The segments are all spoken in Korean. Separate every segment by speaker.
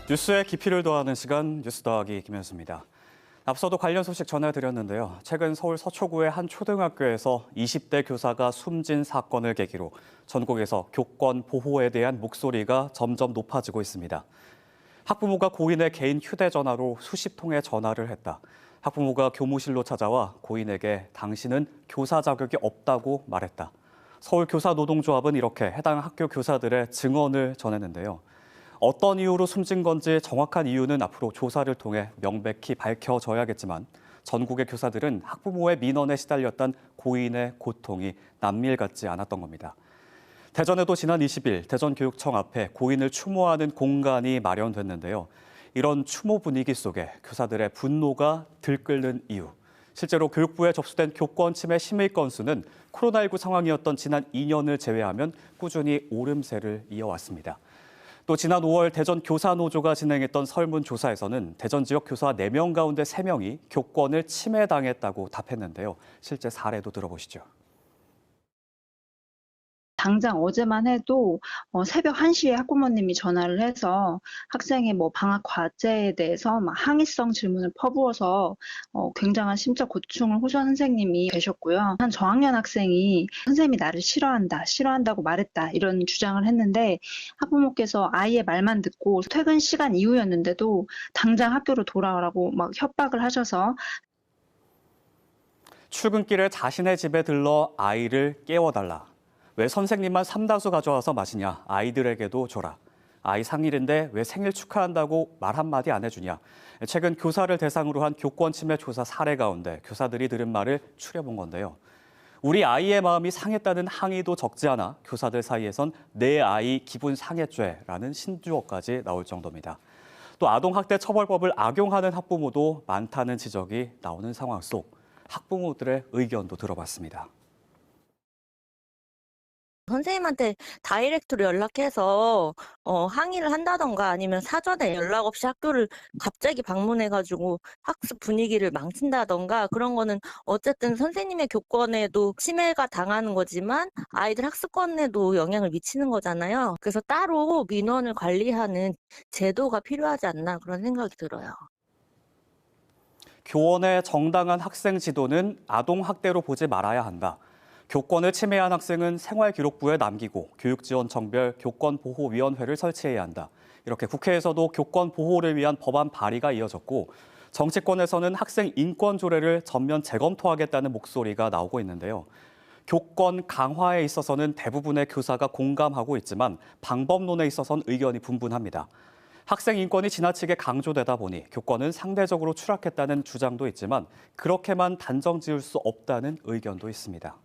Speaker 1: 뉴스의 깊이를 더하는 시간 뉴스 더하기 김현수입니다. 앞서도 관련 소식 전해드렸는데요. 최근 서울 서초구의 한 초등학교에서 20대 교사가 숨진 사건을 계기로 전국에서 교권 보호에 대한 목소리가 점점 높아지고 있습니다. 학부모가 고인의 개인 휴대전화로 수십 통의 전화를 했다. 학부모가 교무실로 찾아와 고인에게 당신은 교사 자격이 없다고 말했다. 서울교사노동조합은 이렇게 해당 학교 교사들의 증언을 전했는데요. 어떤 이유로 숨진 건지 정확한 이유는 앞으로 조사를 통해 명백히 밝혀져야겠지만 전국의 교사들은 학부모의 민원에 시달렸던 고인의 고통이 남일 같지 않았던 겁니다. 대전에도 지난 20일 대전교육청 앞에 고인을 추모하는 공간이 마련됐는데요. 이런 추모 분위기 속에 교사들의 분노가 들끓는 이유. 실제로 교육부에 접수된 교권 침해 심의 건수는 코로나19 상황이었던 지난 2년을 제외하면 꾸준히 오름세를 이어왔습니다. 또 지난 5월 대전 교사노조가 진행했던 설문조사에서는 대전 지역 교사 4명 가운데 3명이 교권을 침해당했다고 답했는데요. 실제 사례도 들어보시죠.
Speaker 2: 당장 어제만 해도 새벽 1시에 학부모님이 전화를 해서 학생의 방학 과제에 대해서 항의성 질문을 퍼부어서 굉장한 심적 고충을 호소한 선생님이 계셨고요. 한 저학년 학생이 선생님이 나를 싫어한다고 말했다 이런 주장을 했는데 학부모께서 아이의 말만 듣고 퇴근 시간 이후였는데도 당장 학교로 돌아오라고 협박을 하셔서
Speaker 1: 출근길에 자신의 집에 들러 아이를 깨워달라. 왜 선생님만 삼다수 가져와서 마시냐? 아이들에게도 줘라. 아이 생일인데 왜 생일 축하한다고 말 한마디 안 해주냐? 최근 교사를 대상으로 한 교권 침해 조사 사례 가운데 교사들이 들은 말을 추려본 건데요. 우리 아이의 마음이 상했다는 항의도 적지 않아 교사들 사이에선 내 아이 기분 상했죄라는 신조어까지 나올 정도입니다. 또 아동학대 처벌법을 악용하는 학부모도 많다는 지적이 나오는 상황 속 학부모들의 의견도 들어봤습니다.
Speaker 3: 선생님한테 다이렉트로 연락해서 항의를 한다던가 아니면 사전에 연락 없이 학교를 갑자기 방문해가지고 학습 분위기를 망친다던가 그런 거는 어쨌든 선생님의 교권에도 침해가 당하는 거지만 아이들 학습권에도 영향을 미치는 거잖아요. 그래서 따로 민원을 관리하는 제도가 필요하지 않나 그런 생각이 들어요.
Speaker 1: 교원의 정당한 학생 지도는 아동학대로 보지 말아야 한다. 교권을 침해한 학생은 생활기록부에 남기고 교육지원청별 교권보호위원회를 설치해야 한다. 이렇게 국회에서도 교권 보호를 위한 법안 발의가 이어졌고 정치권에서는 학생 인권 조례를 전면 재검토하겠다는 목소리가 나오고 있는데요. 교권 강화에 있어서는 대부분의 교사가 공감하고 있지만 방법론에 있어서는 의견이 분분합니다. 학생 인권이 지나치게 강조되다 보니 교권은 상대적으로 추락했다는 주장도 있지만 그렇게만 단정 지을 수 없다는 의견도 있습니다.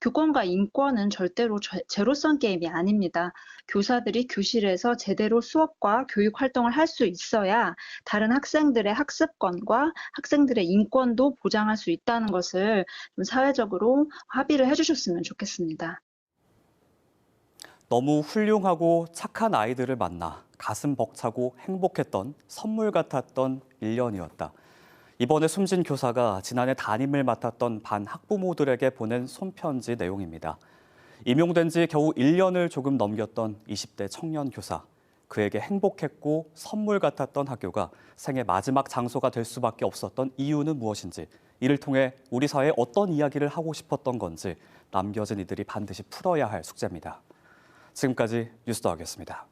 Speaker 2: 교권과 인권은 절대로 제로섬 게임이 아닙니다. 교사들이 교실에서 제대로 수업과 교육 활동을 할 수 있어야 다른 학생들의 학습권과 학생들의 인권도 보장할 수 있다는 것을 좀 사회적으로 합의를 해주셨으면 좋겠습니다.
Speaker 1: 너무 훌륭하고 착한 아이들을 만나 가슴 벅차고 행복했던 선물 같았던 1년이었다. 이번에 숨진 교사가 지난해 담임을 맡았던 반 학부모들에게 보낸 손편지 내용입니다. 임용된 지 겨우 1년을 조금 넘겼던 20대 청년 교사. 그에게 행복했고 선물 같았던 학교가 생애 마지막 장소가 될 수밖에 없었던 이유는 무엇인지, 이를 통해 우리 사회에 어떤 이야기를 하고 싶었던 건지 남겨진 이들이 반드시 풀어야 할 숙제입니다. 지금까지 뉴스 더하기였습니다.